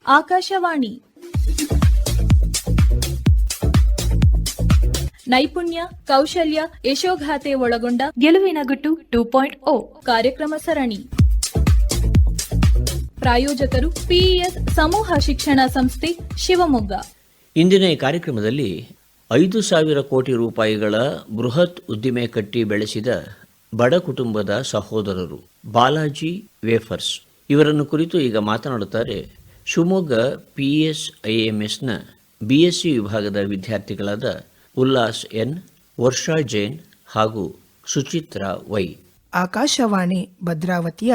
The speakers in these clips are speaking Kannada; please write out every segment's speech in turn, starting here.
ಆಕಾಶವಾಣಿ ನೈಪುಣ್ಯ, ಕೌಶಲ್ಯ, ಯಶೋಗಾಥೆ ಒಳಗೊಂಡ ಗೆಲುವಿನ ಗುಟ್ಟು 2.0 ಕಾರ್ಯಕ್ರಮ ಸರಣಿ. ಪ್ರಾಯೋಜಕರು ಪಿಇಎಸ್ ಸಮೂಹ ಶಿಕ್ಷಣ ಸಂಸ್ಥೆ, ಶಿವಮೊಗ್ಗ. ಇಂದಿನ ಈ ಕಾರ್ಯಕ್ರಮದಲ್ಲಿ 5,000 ಕೋಟಿ ರೂಪಾಯಿಗಳ ಬೃಹತ್ ಉದ್ದಿಮೆ ಕಟ್ಟಿ ಬೆಳೆಸಿದ ಬಡ ಕುಟುಂಬದ ಸಹೋದರರು ಬಾಲಾಜಿ ವೇಫರ್ಸ್ ಇವರನ್ನು ಕುರಿತು ಈಗ ಮಾತನಾಡುತ್ತಾರೆ ಶಿವಮೊಗ್ಗ PSIMSನ BSc ವಿಭಾಗದ ವಿದ್ಯಾರ್ಥಿಗಳಾದ ಉಲ್ಲಾಸ್ ಎನ್, ವರ್ಷಾ ಜೈನ್ ಹಾಗೂ ಸುಚಿತ್ರಾ ವೈ. ಆಕಾಶವಾಣಿ ಭದ್ರಾವತಿಯ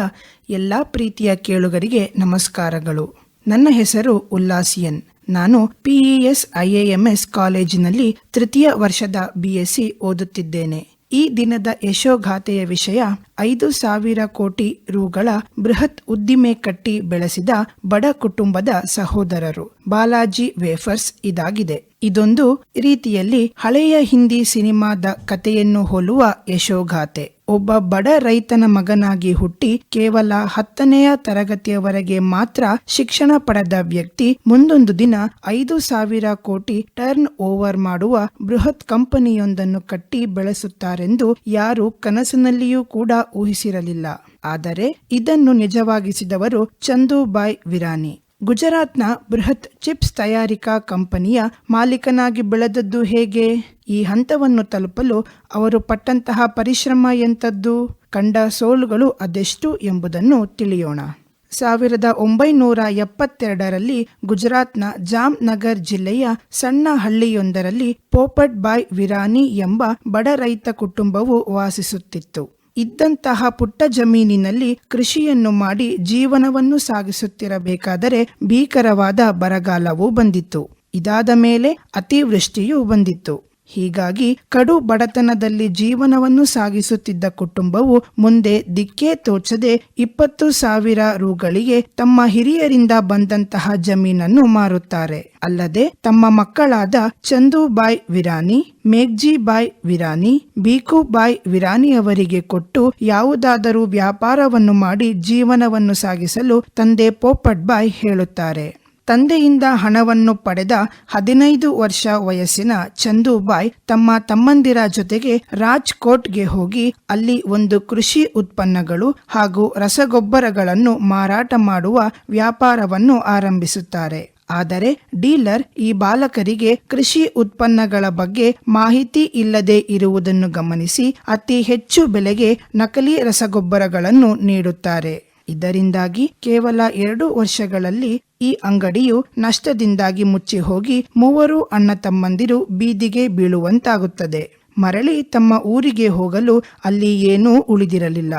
ಎಲ್ಲ ಪ್ರೀತಿಯ ಕೇಳುಗರಿಗೆ ನಮಸ್ಕಾರಗಳು. ನನ್ನ ಹೆಸರು ಉಲ್ಲಾಸ್ ಎನ್. ನಾನು PSIMS ಕಾಲೇಜಿನಲ್ಲಿ ತೃತೀಯ ವರ್ಷದ BSc ಓದುತ್ತಿದ್ದೇನೆ. ಈ ದಿನದ ಯಶೋಗಾಥೆಯ ವಿಷಯ 5,000 ಕೋಟಿ ರೂಗಳ ಬೃಹತ್ ಉದ್ದಿಮೆ ಕಟ್ಟಿ ಬೆಳೆಸಿದ ಬಡ ಕುಟುಂಬದ ಸಹೋದರರು ಬಾಲಾಜಿ ವೇಫರ್ಸ್ ಇದಾಗಿದೆ. ಇದೊಂದು ರೀತಿಯಲ್ಲಿ ಹಳೆಯ ಹಿಂದಿ ಸಿನಿಮಾದ ಕಥೆಯನ್ನು ಹೋಲುವ ಯಶೋಗಾಥೆ. ಒಬ್ಬ ಬಡ ರೈತನ ಮಗನಾಗಿ ಹುಟ್ಟಿ ಕೇವಲ 10ನೇ ತರಗತಿಯವರೆಗೆ ಮಾತ್ರ ಶಿಕ್ಷಣ ಪಡೆದ ವ್ಯಕ್ತಿ ಮುಂದೊಂದು ದಿನ 5,000 ಕೋಟಿ ಟರ್ನ್ ಓವರ್ ಮಾಡುವ ಬೃಹತ್ ಕಂಪನಿಯೊಂದನ್ನು ಕಟ್ಟಿ ಬೆಳೆಸುತ್ತಾರೆಂದು ಯಾರು ಕನಸಿನಲ್ಲಿಯೂ ಕೂಡ ಊಹಿಸಿರಲಿಲ್ಲ. ಆದರೆ ಇದನ್ನು ನಿಜವಾಗಿಸಿದವರು ಚಂದೂಬಾಯ್ ವಿರಾನಿ. ಗುಜರಾತ್ನ ಬೃಹತ್ ಚಿಪ್ಸ್ ತಯಾರಿಕಾ ಕಂಪನಿಯ ಮಾಲೀಕನಾಗಿ ಬೆಳೆದದ್ದು ಹೇಗೆ? ಈ ಹಂತವನ್ನು ತಲುಪಲು ಅವರು ಪಟ್ಟಂತಹ ಪರಿಶ್ರಮ ಎಂಥದ್ದು? ಕಂಡ ಸೋಲುಗಳು ಅದೆಷ್ಟು ಎಂಬುದನ್ನು ತಿಳಿಯೋಣ. 1972ರಲ್ಲಿ ಗುಜರಾತ್ನ ಜಾಮ್ನಗರ್ ಜಿಲ್ಲೆಯ ಸಣ್ಣ ಹಳ್ಳಿಯೊಂದರಲ್ಲಿ ಪೋಪಟ್ ಬಾಯ್ ವಿರಾನಿ ಎಂಬ ಬಡ ರೈತ ಕುಟುಂಬವು ವಾಸಿಸುತ್ತಿತ್ತು. ಇದ್ದಂತಹ ಪುಟ್ಟ ಜಮೀನಿನಲ್ಲಿ ಕೃಷಿಯನ್ನು ಮಾಡಿ ಜೀವನವನ್ನು ಸಾಗಿಸುತ್ತಿರಬೇಕಾದರೆ ಭೀಕರವಾದ ಬರಗಾಲವೂ ಬಂದಿತ್ತು. ಇದಾದ ಮೇಲೆ ಅತಿವೃಷ್ಟಿಯೂ ಬಂದಿತ್ತು. ಹೀಗಾಗಿ ಕಡು ಬಡತನದಲ್ಲಿ ಜೀವನವನ್ನು ಸಾಗಿಸುತ್ತಿದ್ದ ಕುಟುಂಬವು ಮುಂದೆ ದಿಕ್ಕೇ ತೋಚದೆ 20,000 ರೂಗಳಿಗೆ ತಮ್ಮ ಹಿರಿಯರಿಂದ ಬಂದಂತಹ ಜಮೀನನ್ನು ಮಾರುತ್ತಾರೆ. ಅಲ್ಲದೆ ತಮ್ಮ ಮಕ್ಕಳಾದ ಚಂದೂಬಾಯ್ ವಿರಾನಿ, ಮೇಘ್ಜಿಬಾಯ್ ವಿರಾನಿ, ಬೀಕುಬಾಯ್ ವಿರಾನಿಯವರಿಗೆ ಕೊಟ್ಟು ಯಾವುದಾದರೂ ವ್ಯಾಪಾರವನ್ನು ಮಾಡಿ ಜೀವನವನ್ನು ಸಾಗಿಸಲು ತಂದೆ ಪೋಪಟ್ ಬಾಯ್ ಹೇಳುತ್ತಾರೆ. ತಂದೆಯಿಂದ ಹಣವನ್ನು ಪಡೆದ 15 ವರ್ಷ ವಯಸ್ಸಿನ ಚಂದೂಬಾಯ್ ತಮ್ಮ ತಮ್ಮಂದಿರ ಜೊತೆಗೆ ರಾಜ್ಕೋಟ್ಗೆ ಹೋಗಿ ಅಲ್ಲಿ ಒಂದು ಕೃಷಿ ಉತ್ಪನ್ನಗಳು ಹಾಗೂ ರಸಗೊಬ್ಬರಗಳನ್ನು ಮಾರಾಟ ಮಾಡುವ ವ್ಯಾಪಾರವನ್ನು ಆರಂಭಿಸುತ್ತಾರೆ. ಆದರೆ ಡೀಲರ್ ಈ ಬಾಲಕರಿಗೆ ಕೃಷಿ ಉತ್ಪನ್ನಗಳ ಬಗ್ಗೆ ಮಾಹಿತಿ ಇಲ್ಲದೆ ಇರುವುದನ್ನು ಗಮನಿಸಿ ಅತಿ ಹೆಚ್ಚು ಬೆಲೆಗೆ ನಕಲಿ ರಸಗೊಬ್ಬರಗಳನ್ನು ನೀಡುತ್ತಾರೆ. ಇದರಿಂದಾಗಿ ಕೇವಲ 2 ವರ್ಷಗಳಲ್ಲಿ ಈ ಅಂಗಡಿಯು ನಷ್ಟದಿಂದಾಗಿ ಮುಚ್ಚಿ ಹೋಗಿ 3 ಅಣ್ಣ ತಮ್ಮಂದಿರು ಬೀದಿಗೆ ಬೀಳುವಂತಾಗುತ್ತದೆ. ಮರಳಿ ತಮ್ಮ ಊರಿಗೆ ಹೋಗಲು ಅಲ್ಲಿ ಏನೂ ಉಳಿದಿರಲಿಲ್ಲ.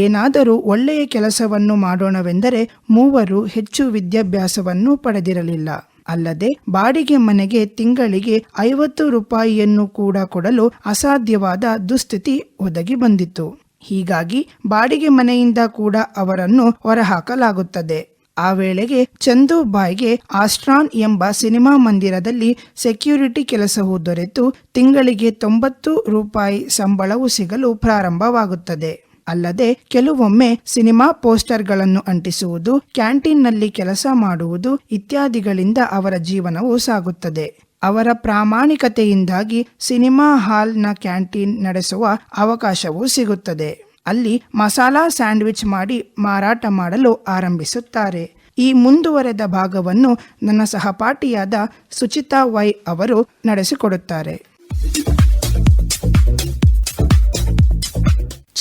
ಏನಾದರೂ ಒಳ್ಳೆಯ ಕೆಲಸವನ್ನು ಮಾಡೋಣವೆಂದರೆ 3 ಹೆಚ್ಚು ವಿದ್ಯಾಭ್ಯಾಸವನ್ನು ಪಡೆದಿರಲಿಲ್ಲ. ಅಲ್ಲದೆ ಬಾಡಿಗೆ ಮನೆಗೆ ತಿಂಗಳಿಗೆ 50 ರೂಪಾಯಿಯನ್ನು ಕೂಡ ಕೊಡಲು ಅಸಾಧ್ಯವಾದ ದುಸ್ಥಿತಿ ಒದಗಿ ಬಂದಿತ್ತು. ಹೀಗಾಗಿ ಬಾಡಿಗೆ ಮನೆಯಿಂದ ಕೂಡ ಅವರನ್ನು ಹೊರಹಾಕಲಾಗುತ್ತದೆ. ಆ ವೇಳೆಗೆ ಚಂದೂಬಾಯ್ಗೆ ಆಸ್ಟ್ರಾನ್ ಎಂಬ ಸಿನಿಮಾ ಮಂದಿರದಲ್ಲಿ ಸೆಕ್ಯೂರಿಟಿ ಕೆಲಸವೂ ದೊರೆತು ತಿಂಗಳಿಗೆ 90 ರೂಪಾಯಿ ಸಂಬಳವೂ ಸಿಗಲು ಪ್ರಾರಂಭವಾಗುತ್ತದೆ. ಅಲ್ಲದೆ ಕೆಲವೊಮ್ಮೆ ಸಿನಿಮಾ ಪೋಸ್ಟರ್ಗಳನ್ನು ಅಂಟಿಸುವುದು, ಕ್ಯಾಂಟೀನ್ನಲ್ಲಿ ಕೆಲಸ ಮಾಡುವುದು ಇತ್ಯಾದಿಗಳಿಂದ ಅವರ ಜೀವನವು ಸಾಗುತ್ತದೆ. ಅವರ ಪ್ರಾಮಾಣಿಕತೆಯಿಂದಾಗಿ ಸಿನಿಮಾ ಹಾಲ್ನ ಕ್ಯಾಂಟೀನ್ ನಡೆಸುವ ಅವಕಾಶವೂ ಸಿಗುತ್ತದೆ. ಅಲ್ಲಿ ಮಸಾಲಾ ಸ್ಯಾಂಡ್ವಿಚ್ ಮಾಡಿ ಮಾರಾಟ ಮಾಡಲು ಆರಂಭಿಸುತ್ತಾರೆ. ಈ ಮುಂದುವರೆದ ಭಾಗವನ್ನು ನನ್ನ ಸಹಪಾಠಿಯಾದ ಸುಚಿತಾ ವೈ ಅವರು ನಡೆಸಿಕೊಡುತ್ತಾರೆ.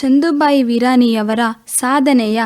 ಚಂದೂಬಾಯಿ ವಿರಾನಿಯವರ ಸಾಧನೆಯ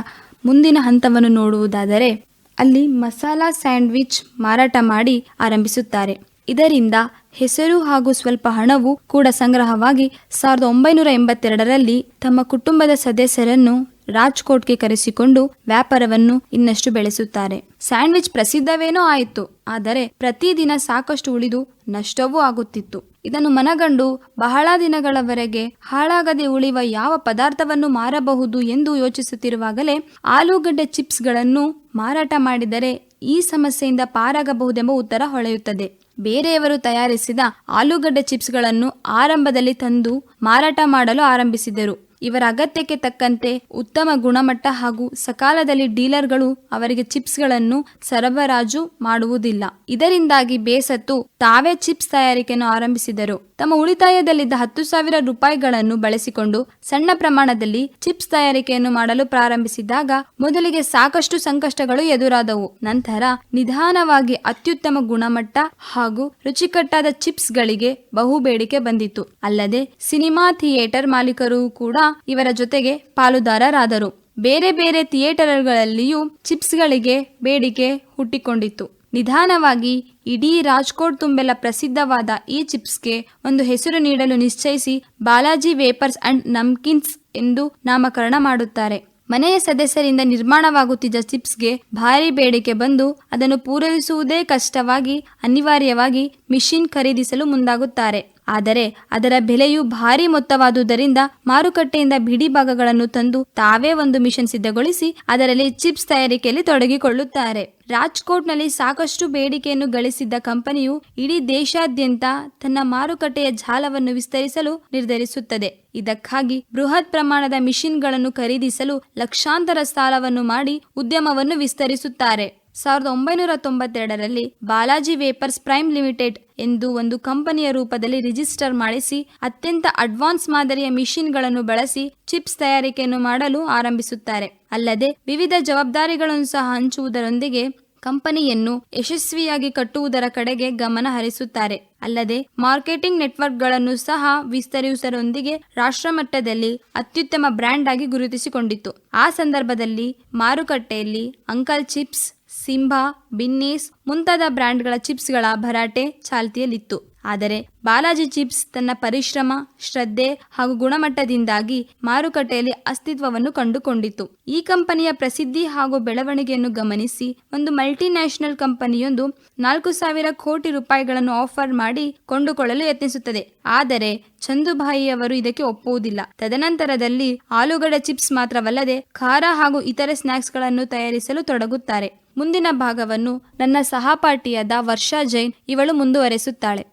ಮುಂದಿನ ಹಂತವನ್ನು ನೋಡುವುದಾದರೆ ಅಲ್ಲಿ ಮಸಾಲಾ ಸ್ಯಾಂಡ್ವಿಚ್ ಮಾರಾಟ ಮಾಡಿ ಆರಂಭಿಸುತ್ತಾರೆ. ಇದರಿಂದ ಹೆಸರು ಹಾಗೂ ಸ್ವಲ್ಪ ಹಣವೂ ಕೂಡ ಸಂಗ್ರಹವಾಗಿ 1982ರಲ್ಲಿ ತಮ್ಮ ಕುಟುಂಬದ ಸದಸ್ಯರನ್ನು ರಾಜ್ಕೋಟ್ಗೆ ಕರೆಸಿಕೊಂಡು ವ್ಯಾಪಾರವನ್ನು ಇನ್ನಷ್ಟು ಬೆಳೆಸುತ್ತಾರೆ. ಸ್ಯಾಂಡ್ವಿಚ್ ಪ್ರಸಿದ್ಧವೇನೋ ಆಯಿತು, ಆದರೆ ಪ್ರತಿದಿನ ಸಾಕಷ್ಟು ಉಳಿದು ನಷ್ಟವೂ ಆಗುತ್ತಿತ್ತು. ಇದನ್ನು ಮನಗಂಡು ಬಹಳ ದಿನಗಳವರೆಗೆ ಹಾಳಾಗದೆ ಉಳಿಯುವ ಯಾವ ಪದಾರ್ಥವನ್ನು ಮಾರಬಹುದು ಎಂದು ಯೋಚಿಸುತ್ತಿರುವಾಗಲೇ ಆಲೂಗಡ್ಡೆ ಚಿಪ್ಸ್ಗಳನ್ನು ಮಾರಾಟ ಮಾಡಿದರೆ ಈ ಸಮಸ್ಯೆಯಿಂದ ಪಾರಾಗಬಹುದೆಂಬ ಉತ್ತರ ಹೊಳೆಯುತ್ತದೆ. ಬೇರೆಯವರು ತಯಾರಿಸಿದ ಆಲೂಗಡ್ಡೆ ಚಿಪ್ಸ್ಗಳನ್ನು ಆರಂಭದಲ್ಲಿ ತಂದು ಮಾರಾಟ ಮಾಡಲು ಆರಂಭಿಸಿದರು. ಇವರ ಅಗತ್ಯಕ್ಕೆ ತಕ್ಕಂತೆ ಉತ್ತಮ ಗುಣಮಟ್ಟ ಹಾಗೂ ಸಕಾಲದಲ್ಲಿ ಡೀಲರ್ಗಳು ಅವರಿಗೆ ಚಿಪ್ಸ್ಗಳನ್ನು ಸರಬರಾಜು ಮಾಡುವುದಿಲ್ಲ. ಇದರಿಂದಾಗಿ ಬೇಸತ್ತು ತಾವೇ ಚಿಪ್ಸ್ ತಯಾರಿಕೆಯನ್ನು ಆರಂಭಿಸಿದರು. ತಮ್ಮ ಉಳಿತಾಯದಲ್ಲಿದ್ದ 10,000 ರೂಪಾಯಿಗಳನ್ನು ಬಳಸಿಕೊಂಡು ಸಣ್ಣ ಪ್ರಮಾಣದಲ್ಲಿ ಚಿಪ್ಸ್ ತಯಾರಿಕೆಯನ್ನು ಮಾಡಲು ಪ್ರಾರಂಭಿಸಿದಾಗ ಮೊದಲಿಗೆ ಸಾಕಷ್ಟು ಸಂಕಷ್ಟಗಳು ಎದುರಾದವು. ನಂತರ ನಿಧಾನವಾಗಿ ಅತ್ಯುತ್ತಮ ಗುಣಮಟ್ಟ ಹಾಗೂ ರುಚಿಕಟ್ಟಾದ ಚಿಪ್ಸ್ ಗಳಿಗೆ ಬಹು ಬೇಡಿಕೆ ಬಂದಿತು. ಅಲ್ಲದೆ ಸಿನಿಮಾ ಥಿಯೇಟರ್ ಮಾಲೀಕರು ಕೂಡ ಇವರ ಜೊತೆಗೆ ಪಾಲುದಾರರಾದರು. ಬೇರೆ ಬೇರೆ ಥಿಯೇಟರ್ಗಳಲ್ಲಿಯೂ ಚಿಪ್ಸ್ಗಳಿಗೆ ಬೇಡಿಕೆ ಹುಟ್ಟಿಕೊಂಡಿತು. ನಿಧಾನವಾಗಿ ಇಡೀ ರಾಜ್ಕೋಟ್ ತುಂಬೆಲ್ಲ ಪ್ರಸಿದ್ಧವಾದ ಈ ಚಿಪ್ಸ್ಗೆ ಒಂದು ಹೆಸರು ನೀಡಲು ನಿಶ್ಚಯಿಸಿ ಬಾಲಾಜಿ ವೇಫರ್ಸ್ ಅಂಡ್ ನಮ್ಕಿನ್ಸ್ ಎಂದು ನಾಮಕರಣ ಮಾಡುತ್ತಾರೆ. ಮನೆಯ ಸದಸ್ಯರಿಂದ ನಿರ್ಮಾಣವಾಗುತ್ತಿದ್ದ ಚಿಪ್ಸ್ಗೆ ಭಾರಿ ಬೇಡಿಕೆ ಬಂದು ಅದನ್ನು ಪೂರೈಸುವುದೇ ಕಷ್ಟವಾಗಿ ಅನಿವಾರ್ಯವಾಗಿ ಮಿಷಿನ್ ಖರೀದಿಸಲು ಮುಂದಾಗುತ್ತಾರೆ. ಆದರೆ ಅದರ ಬೆಲೆಯು ಭಾರಿ ಮೊತ್ತವಾದುದರಿಂದ ಮಾರುಕಟ್ಟೆಯಿಂದ ಬಿಡಿ ಭಾಗಗಳನ್ನು ತಂದು ತಾವೇ ಒಂದು ಮಿಷನ್ ಸಿದ್ಧಗೊಳಿಸಿ ಅದರಲ್ಲಿ ಚಿಪ್ಸ್ ತಯಾರಿಕೆಯಲ್ಲಿ ತೊಡಗಿಕೊಳ್ಳುತ್ತಾರೆ. ರಾಜ್ಕೋಟ್ನಲ್ಲಿ ಸಾಕಷ್ಟು ಬೇಡಿಕೆಯನ್ನು ಗಳಿಸಿದ್ದ ಕಂಪನಿಯು ಇಡೀ ದೇಶಾದ್ಯಂತ ತನ್ನ ಮಾರುಕಟ್ಟೆಯ ಜಾಲವನ್ನು ವಿಸ್ತರಿಸಲು ನಿರ್ಧರಿಸುತ್ತದೆ. ಇದಕ್ಕಾಗಿ ಬೃಹತ್ ಪ್ರಮಾಣದ ಮಿಷಿನ್ಗಳನ್ನು ಖರೀದಿಸಲು ಲಕ್ಷಾಂತರ ಸಾಲವನ್ನು ಮಾಡಿ ಉದ್ಯಮವನ್ನು ವಿಸ್ತರಿಸುತ್ತಾರೆ. 1992ರಲ್ಲಿ ಬಾಲಾಜಿ ವೇಫರ್ಸ್ ಪ್ರೈಮ್ ಲಿಮಿಟೆಡ್ ಎಂದು ಒಂದು ಕಂಪನಿಯ ರೂಪದಲ್ಲಿ ರಿಜಿಸ್ಟರ್ ಮಾಡಿಸಿ ಅತ್ಯಂತ ಅಡ್ವಾನ್ಸ್ ಮಾದರಿಯ ಮಿಷಿನ್ಗಳನ್ನು ಬಳಸಿ ಚಿಪ್ಸ್ ತಯಾರಿಕೆಯನ್ನು ಮಾಡಲು ಆರಂಭಿಸುತ್ತಾರೆ. ಅಲ್ಲದೆ ವಿವಿಧ ಜವಾಬ್ದಾರಿಗಳನ್ನು ಸಹ ಹಂಚುವುದರೊಂದಿಗೆ ಕಂಪನಿಯನ್ನು ಯಶಸ್ವಿಯಾಗಿ ಕಟ್ಟುವುದರ ಕಡೆಗೆ ಗಮನ ಹರಿಸುತ್ತಾರೆ. ಅಲ್ಲದೆ ಮಾರ್ಕೆಟಿಂಗ್ ನೆಟ್ವರ್ಕ್ಗಳನ್ನು ಸಹ ವಿಸ್ತರಿಸುವುದರೊಂದಿಗೆ ರಾಷ್ಟ್ರಮಟ್ಟದಲ್ಲಿ ಅತ್ಯುತ್ತಮ ಬ್ರ್ಯಾಂಡ್ ಆಗಿ ಗುರುತಿಸಿಕೊಂಡಿತು. ಆ ಸಂದರ್ಭದಲ್ಲಿ ಮಾರುಕಟ್ಟೆಯಲ್ಲಿ ಅಂಕಲ್ ಚಿಪ್ಸ್, ಸಿಂಬಾ, ಬಿನ್ನೀಸ್ ಮುಂತಾದ ಬ್ರ್ಯಾಂಡ್ಗಳ ಚಿಪ್ಸ್ಗಳ ಭರಾಟೆ ಚಾಲ್ತಿಯಲ್ಲಿತ್ತು. ಆದರೆ ಬಾಲಾಜಿ ಚಿಪ್ಸ್ ತನ್ನ ಪರಿಶ್ರಮ, ಶ್ರದ್ಧೆ ಹಾಗೂ ಗುಣಮಟ್ಟದಿಂದಾಗಿ ಮಾರುಕಟ್ಟೆಯಲ್ಲಿ ಅಸ್ತಿತ್ವವನ್ನು ಕಂಡುಕೊಂಡಿತು. ಈ ಕಂಪನಿಯ ಪ್ರಸಿದ್ಧಿ ಹಾಗೂ ಬೆಳವಣಿಗೆಯನ್ನು ಗಮನಿಸಿ ಒಂದು ಮಲ್ಟಿನ್ಯಾಷನಲ್ ಕಂಪನಿಯೊಂದು 4,000 ಕೋಟಿ ರೂಪಾಯಿಗಳನ್ನು ಆಫರ್ ಮಾಡಿ ಕೊಂಡುಕೊಳ್ಳಲು ಯತ್ನಿಸುತ್ತದೆ. ಆದರೆ ಚಂದುಭಾಯಿಯವರು ಇದಕ್ಕೆ ಒಪ್ಪುವುದಿಲ್ಲ. ತದನಂತರದಲ್ಲಿ ಆಲೂಗಡ್ಡೆ ಚಿಪ್ಸ್ ಮಾತ್ರವಲ್ಲದೆ ಖಾರ ಹಾಗೂ ಇತರೆ ಸ್ನಾಕ್ಸ್ಗಳನ್ನು ತಯಾರಿಸಲು ತೊಡಗುತ್ತಾರೆ. ಮುಂದಿನ ಭಾಗವನ್ನು ನನ್ನ ಸಹಪಾಠಿಯಾದ ವರ್ಷಾ ಜೈನ್ ಇವಳು ಮುಂದುವರೆಸುತ್ತಾಳೆ.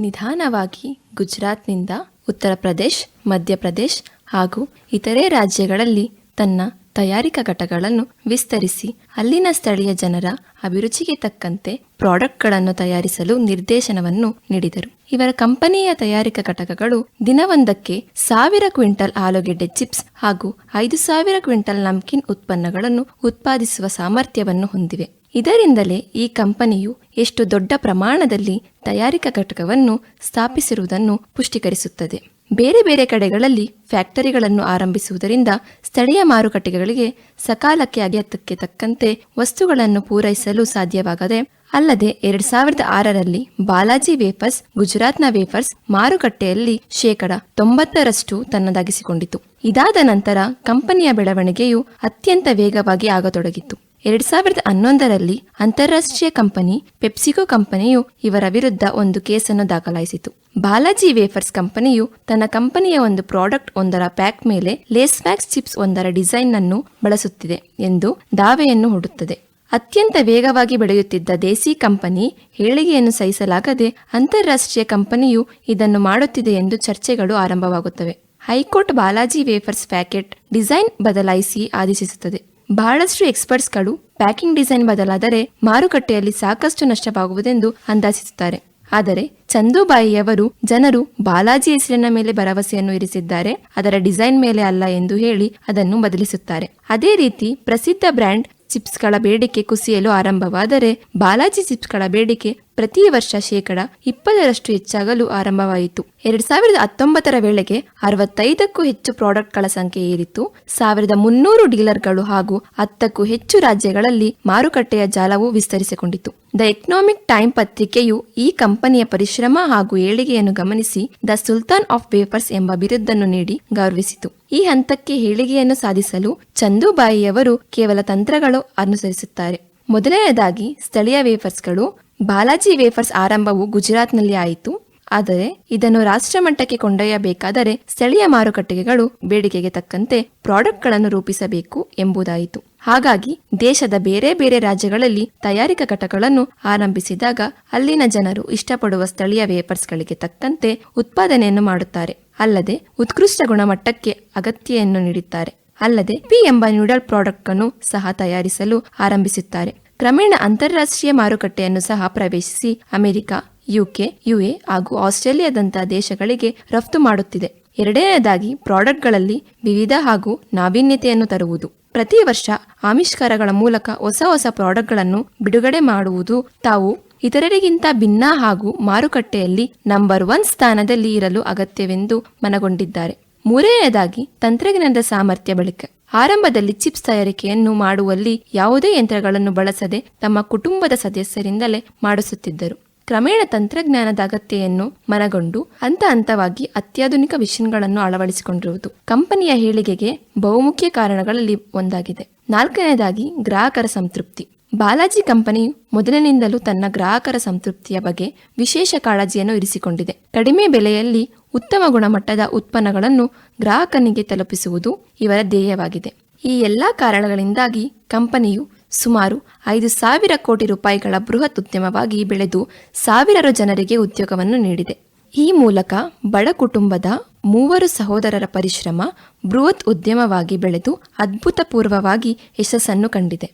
ನಿಧಾನವಾಗಿ ಗುಜರಾತ್ನಿಂದ ಉತ್ತರ ಪ್ರದೇಶ್, ಮಧ್ಯಪ್ರದೇಶ್ ಹಾಗೂ ಇತರೆ ರಾಜ್ಯಗಳಲ್ಲಿ ತನ್ನ ತಯಾರಿಕಾ ಘಟಕಗಳನ್ನು ವಿಸ್ತರಿಸಿ ಅಲ್ಲಿನ ಸ್ಥಳೀಯ ಜನರ ಅಭಿರುಚಿಗೆ ತಕ್ಕಂತೆ ಪ್ರಾಡಕ್ಟ್ಗಳನ್ನು ತಯಾರಿಸಲು ನಿರ್ದೇಶನವನ್ನು ನೀಡಿದರು. ಇವರ ಕಂಪನಿಯ ತಯಾರಿಕಾ ಘಟಕಗಳು ದಿನವೊಂದಕ್ಕೆ 1,000 ಕ್ವಿಂಟಲ್ ಆಲೂಗೆಡ್ಡೆ ಚಿಪ್ಸ್ ಹಾಗೂ 5,000 ಕ್ವಿಂಟಲ್ ನಮ್ಕಿನ್ ಉತ್ಪನ್ನಗಳನ್ನು ಉತ್ಪಾದಿಸುವ ಸಾಮರ್ಥ್ಯವನ್ನು ಹೊಂದಿವೆ. ಇದರಿಂದಲೇ ಈ ಕಂಪನಿಯು ಎಷ್ಟು ದೊಡ್ಡ ಪ್ರಮಾಣದಲ್ಲಿ ತಯಾರಿಕಾ ಘಟಕವನ್ನು ಸ್ಥಾಪಿಸಿರುವುದನ್ನು ಪುಷ್ಟೀಕರಿಸುತ್ತದೆ. ಬೇರೆ ಬೇರೆ ಕಡೆಗಳಲ್ಲಿ ಫ್ಯಾಕ್ಟರಿಗಳನ್ನು ಆರಂಭಿಸುವುದರಿಂದ ಸ್ಥಳೀಯ ಮಾರುಕಟ್ಟೆಗಳಿಗೆ ಸಕಾಲಕ್ಕೆ ಅಗತ್ಯಕ್ಕೆ ತಕ್ಕಂತೆ ವಸ್ತುಗಳನ್ನು ಪೂರೈಸಲು ಸಾಧ್ಯವಾಗದೆ, ಅಲ್ಲದೆ 2006ರಲ್ಲಿ ಬಾಲಾಜಿ ವೇಫರ್ಸ್ ಗುಜರಾತ್ನ ವೇಫರ್ಸ್ ಮಾರುಕಟ್ಟೆಯಲ್ಲಿ 90% ತನ್ನದಾಗಿಸಿಕೊಂಡಿತು. ಇದಾದ ನಂತರ ಕಂಪನಿಯ ಬೆಳವಣಿಗೆಯು ಅತ್ಯಂತ ವೇಗವಾಗಿ ಆಗತೊಡಗಿತು. 2011ರಲ್ಲಿ ಅಂತಾರಾಷ್ಟ್ರೀಯ ಕಂಪನಿ ಪೆಪ್ಸಿಕೋ ಕಂಪನಿಯು ಇವರ ವಿರುದ್ಧ ಒಂದು ಕೇಸನ್ನು ದಾಖಲಾಯಿಸಿತು. ಬಾಲಾಜಿ ವೇಫರ್ಸ್ ಕಂಪನಿಯು ತನ್ನ ಕಂಪನಿಯ ಒಂದು ಪ್ರಾಡಕ್ಟ್ ಒಂದರ ಪ್ಯಾಕ್ ಮೇಲೆ ಲೇಸ್ ಮ್ಯಾಕ್ಸ್ ಚಿಪ್ಸ್ ಒಂದರ ಡಿಸೈನ್ ಅನ್ನು ಬಳಸುತ್ತಿದೆ ಎಂದು ದಾವೆಯನ್ನು ಹೂಡುತ್ತದೆ. ಅತ್ಯಂತ ವೇಗವಾಗಿ ಬೆಳೆಯುತ್ತಿದ್ದ ದೇಸಿ ಕಂಪನಿ ಹೇಳಿಕೆಯನ್ನು ಸಹಿಸಲಾಗದೆ ಅಂತಾರಾಷ್ಟ್ರೀಯ ಕಂಪನಿಯು ಇದನ್ನು ಮಾಡುತ್ತಿದೆ ಎಂದು ಚರ್ಚೆಗಳು ಆರಂಭವಾಗುತ್ತವೆ. High court Balaji wafers packet design ಬದಲಾಯಿಸಿ ಆದೇಶಿಸುತ್ತದೆ. ಬಹಳಷ್ಟು ಎಕ್ಸ್ಪರ್ಟ್ಸ್ಗಳು ಪ್ಯಾಕಿಂಗ್ ಡಿಸೈನ್ ಬದಲಾದರೆ ಮಾರುಕಟ್ಟೆಯಲ್ಲಿ ಸಾಕಷ್ಟು ನಷ್ಟವಾಗುವುದೆಂದು ಅಂದಾಜಿಸುತ್ತಾರೆ. ಆದರೆ ಚಂದುಬಾಯಿಯವರು ಜನರು ಬಾಲಾಜಿ ಹೆಸರಿನ ಮೇಲೆ ಭರವಸೆಯನ್ನು ಇರಿಸಿದ್ದಾರೆ, ಅದರ ಡಿಸೈನ್ ಮೇಲೆ ಅಲ್ಲ ಎಂದು ಹೇಳಿ ಅದನ್ನು ಬದಲಿಸುತ್ತಾರೆ. ಅದೇ ರೀತಿ ಪ್ರಸಿದ್ಧ ಬ್ರ್ಯಾಂಡ್ ಚಿಪ್ಸ್ಗಳ ಬೇಡಿಕೆ ಕುಸಿಯಲು ಆರಂಭವಾದರೆ ಬಾಲಾಜಿ ಚಿಪ್ಸ್ಗಳ ಬೇಡಿಕೆ ಪ್ರತಿ ವರ್ಷ 20% ಹೆಚ್ಚಾಗಲು ಆರಂಭವಾಯಿತು. 2019ರ ವೇಳೆಗೆ 65ಕ್ಕೂ ಹೆಚ್ಚು ಪ್ರಾಡಕ್ಟ್ಗಳ ಸಂಖ್ಯೆ ಏರಿತು. 1,300 ಡೀಲರ್ಗಳು ಹಾಗೂ 10ಕ್ಕೂ ಹೆಚ್ಚು ರಾಜ್ಯಗಳಲ್ಲಿ ಮಾರುಕಟ್ಟೆಯ ಜಾಲವು ವಿಸ್ತರಿಸಿಕೊಂಡಿತು. ದ ಎಕನಾಮಿಕ್ ಟೈಮ್ ಪತ್ರಿಕೆಯು ಈ ಕಂಪನಿಯ ಪರಿಶ್ರಮ ಹಾಗೂ ಏಳಿಗೆಯನ್ನು ಗಮನಿಸಿ ದ ಸುಲ್ತಾನ್ ಆಫ್ ವೇಫರ್ಸ್ ಎಂಬ ಬಿರುದನ್ನು ನೀಡಿ ಗೌರವಿಸಿತು. ಈ ಹಂತಕ್ಕೆ ಏಳಿಗೆಯನ್ನು ಸಾಧಿಸಲು ಚಂದುಬಾಯಿಯವರು ಕೇವಲ ತಂತ್ರಗಳು ಅನುಸರಿಸುತ್ತಾರೆ. ಮೊದಲನೆಯದಾಗಿ ಸ್ಥಳೀಯ ವೇಫರ್ಸ್ಗಳು. ಬಾಲಾಜಿ ವೇಫರ್ಸ್ ಆರಂಭವು ಗುಜರಾತ್ನಲ್ಲಿ ಆಯಿತು. ಆದರೆ ಇದನ್ನು ರಾಷ್ಟ್ರಮಟ್ಟಕ್ಕೆ ಕೊಂಡೊಯ್ಯಬೇಕಾದರೆ ಸ್ಥಳೀಯ ಮಾರುಕಟ್ಟೆಗಳು ಬೇಡಿಕೆಗೆ ತಕ್ಕಂತೆ ಪ್ರಾಡಕ್ಟ್ಗಳನ್ನು ರೂಪಿಸಬೇಕು ಎಂಬುದಾಯಿತು. ಹಾಗಾಗಿ ದೇಶದ ಬೇರೆ ಬೇರೆ ರಾಜ್ಯಗಳಲ್ಲಿ ತಯಾರಿಕಾ ಘಟಕಗಳನ್ನು ಆರಂಭಿಸಿದಾಗ ಅಲ್ಲಿನ ಜನರು ಇಷ್ಟಪಡುವ ಸ್ಥಳೀಯ ವೇಫರ್ಸ್ಗಳಿಗೆ ತಕ್ಕಂತೆ ಉತ್ಪಾದನೆಯನ್ನು ಮಾಡುತ್ತಾರೆ. ಅಲ್ಲದೆ ಉತ್ಕೃಷ್ಟ ಗುಣಮಟ್ಟಕ್ಕೆ ಅಗತ್ಯವನ್ನು ನೀಡುತ್ತಾರೆ. ಅಲ್ಲದೆ ಪಿ ಎಂಬ ನ್ಯೂಡಲ್ ಪ್ರಾಡಕ್ಟ್ ಅನ್ನು ಸಹ ತಯಾರಿಸಲು ಆರಂಭಿಸುತ್ತಾರೆ. ಕ್ರಮೇಣ ಅಂತಾರಾಷ್ಟ್ರೀಯ ಮಾರುಕಟ್ಟೆಯನ್ನು ಸಹ ಪ್ರವೇಶಿಸಿ ಅಮೆರಿಕ, ಯುಕೆ, ಯುಎ ಹಾಗೂ ಆಸ್ಟ್ರೇಲಿಯಾದಂತಹ ದೇಶಗಳಿಗೆ ರಫ್ತು ಮಾಡುತ್ತಿದೆ. ಎರಡನೆಯದಾಗಿ ಪ್ರಾಡಕ್ಟ್ಗಳಲ್ಲಿ ವಿವಿಧ ಹಾಗೂ ನಾವೀನ್ಯತೆಯನ್ನು ತರುವುದು. ಪ್ರತಿ ವರ್ಷ ಆವಿಷ್ಕಾರಗಳ ಮೂಲಕ ಹೊಸ ಹೊಸ ಪ್ರಾಡಕ್ಟ್ಗಳನ್ನು ಬಿಡುಗಡೆ ಮಾಡುವುದು ತಾವು ಇತರರಿಗಿಂತ ಭಿನ್ನ ಹಾಗೂ ಮಾರುಕಟ್ಟೆಯಲ್ಲಿ ನಂಬರ್ 1 ಸ್ಥಾನದಲ್ಲಿ ಇರಲು ಅಗತ್ಯವೆಂದು ಮನಗೊಂಡಿದ್ದಾರೆ. ಮೂರನೆಯದಾಗಿ ತಂತ್ರಜ್ಞಾನದ ಸಾಮರ್ಥ್ಯ ಬಳಕೆ. ಆರಂಭದಲ್ಲಿ ಚಿಪ್ಸ್ ತಯಾರಿಕೆಯನ್ನು ಮಾಡುವಲ್ಲಿ ಯಾವುದೇ ಯಂತ್ರಗಳನ್ನು ಬಳಸದೆ ತಮ್ಮ ಕುಟುಂಬದ ಸದಸ್ಯರಿಂದಲೇ ಮಾಡಿಸುತ್ತಿದ್ದರು. ಕ್ರಮೇಣ ತಂತ್ರಜ್ಞಾನದ ಅಗತ್ಯವನ್ನು ಮನಗೊಂಡು ಹಂತವಾಗಿ ಅತ್ಯಾಧುನಿಕ ಮಿಷನ್ಗಳನ್ನು ಅಳವಡಿಸಿಕೊಂಡಿರುವುದು ಕಂಪನಿಯ ಏಳಿಗೆಗೆ ಬಹುಮುಖ್ಯ ಕಾರಣಗಳಲ್ಲಿ ಒಂದಾಗಿದೆ. ನಾಲ್ಕನೆಯದಾಗಿ ಗ್ರಾಹಕರ ಸಂತೃಪ್ತಿ. ಬಾಲಾಜಿ ಕಂಪನಿಯು ಮೊದಲಿನಿಂದಲೂ ತನ್ನ ಗ್ರಾಹಕರ ಸಂತೃಪ್ತಿಯ ಬಗ್ಗೆ ವಿಶೇಷ ಕಾಳಜಿಯನ್ನು ಇರಿಸಿಕೊಂಡಿದೆ. ಕಡಿಮೆ ಬೆಲೆಯಲ್ಲಿ ಉತ್ತಮ ಗುಣಮಟ್ಟದ ಉತ್ಪನ್ನಗಳನ್ನು ಗ್ರಾಹಕನಿಗೆ ತಲುಪಿಸುವುದು ಇವರ ಧ್ಯೇಯವಾಗಿದೆ. ಈ ಎಲ್ಲಾ ಕಾರಣಗಳಿಂದಾಗಿ ಕಂಪನಿಯು ಸುಮಾರು 5,000 ಕೋಟಿ ರೂಪಾಯಿಗಳ ಬೃಹತ್ ಉದ್ಯಮವಾಗಿ ಬೆಳೆದು ಸಾವಿರಾರು ಜನರಿಗೆ ಉದ್ಯೋಗವನ್ನು ನೀಡಿದೆ. ಈ ಮೂಲಕ ಬಡ ಕುಟುಂಬದ 3 ಸಹೋದರರ ಪರಿಶ್ರಮ ಬೃಹತ್ ಉದ್ಯಮವಾಗಿ ಬೆಳೆದು ಅದ್ಭುತಪೂರ್ವವಾಗಿ ಯಶಸ್ಸನ್ನು ಕಂಡಿದೆ.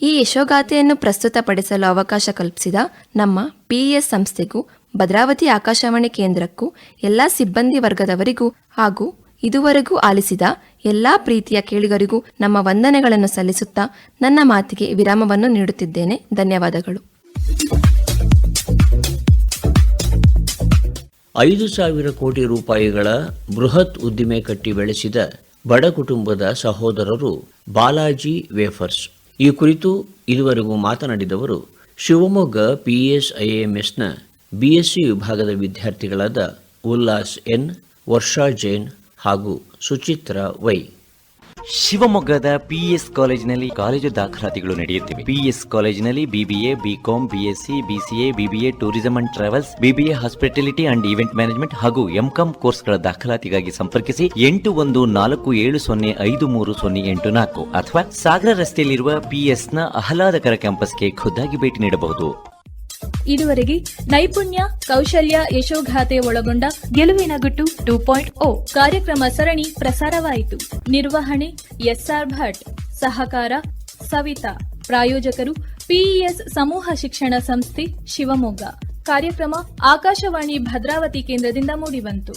ಈ ಯಶೋಗಾಥೆಯನ್ನು ಪ್ರಸ್ತುತಪಡಿಸಲು ಅವಕಾಶ ಕಲ್ಪಿಸಿದ ನಮ್ಮ ಪಿಇಎಸ್ ಸಂಸ್ಥೆಗೂ ಭದ್ರಾವತಿ ಆಕಾಶವಾಣಿ ಕೇಂದ್ರಕ್ಕೂ ಎಲ್ಲ ಸಿಬ್ಬಂದಿ ವರ್ಗದವರಿಗೂ ಹಾಗೂ ಇದುವರೆಗೂ ಆಲಿಸಿದ ಎಲ್ಲಾ ಪ್ರೀತಿಯ ಕೇಳಿಗರಿಗೂ ನಮ್ಮ ವಂದನೆಗಳನ್ನು ಸಲ್ಲಿಸುತ್ತಾ ನನ್ನ ಮಾತಿಗೆ ವಿರಾಮವನ್ನು ನೀಡುತ್ತಿದ್ದೇನೆ. ಧನ್ಯವಾದಗಳು. 5,000 ಕೋಟಿ ರೂಪಾಯಿಗಳ ಬೃಹತ್ ಉದ್ದಿಮೆ ಕಟ್ಟಿ ಬೆಳೆಸಿದ ಬಡ ಕುಟುಂಬದ ಸಹೋದರರು ಬಾಲಾಜಿ ವೇಫರ್ಸ್. ಈ ಕುರಿತು ಇದುವರೆಗೂ ಮಾತನಾಡಿದವರು ಶಿವಮೊಗ್ಗ PSIMSನ BSc ವಿಭಾಗದ ವಿದ್ಯಾರ್ಥಿಗಳಾದ ಉಲ್ಲಾಸ್ ಎನ್, ವರ್ಷಾ ಜೈನ್ ಹಾಗೂ ಸುಚಿತ್ರಾ ವೈ. ಶಿವಮೊಗ್ಗದ ಪಿಎಸ್ ಕಾಲೇಜಿನಲ್ಲಿ ಕಾಲೇಜು ದಾಖಲಾತಿಗಳು ನಡೆಯುತ್ತಿವೆ. ಪಿಎಸ್ ಕಾಲೇಜಿನಲ್ಲಿ BBA, BCom, BSc, BCA, BBA tourism and travels, BBA hospitality and event management ಹಾಗೂ MCom ಕೋರ್ಸ್ಗಳ ದಾಖಲಾತಿಗಾಗಿ ಸಂಪರ್ಕಿಸಿ 8147053084 ಅಥವಾ ಸಾಗರ ರಸ್ತೆಯಲ್ಲಿರುವ ಪಿಎಸ್ನ ಆಹ್ಲಾದಕರ ಕ್ಯಾಂಪಸ್ಗೆ ಖುದ್ದಾಗಿ ಭೇಟಿ ನೀಡಬಹುದು. ಇದುವರೆಗೆ ನೈಪುಣ್ಯ, ಕೌಶಲ್ಯ, ಯಶೋಗಾಥೆ ಒಳಗೊಂಡ ಗೆಲುವಿನ ಗುಟ್ಟು 2.0 ಕಾರ್ಯಕ್ರಮ ಸರಣಿ ಪ್ರಸಾರವಾಯಿತು. ನಿರ್ವಹಣೆ SR ಭಟ್, ಸಹಕಾರ ಸವಿತಾ. ಪ್ರಾಯೋಜಕರು PES ಸಮೂಹ ಶಿಕ್ಷಣ ಸಂಸ್ಥೆ ಶಿವಮೊಗ್ಗ. ಕಾರ್ಯಕ್ರಮ ಆಕಾಶವಾಣಿ ಭದ್ರಾವತಿ ಕೇಂದ್ರದಿಂದ ಮೂಡಿಬಂತು.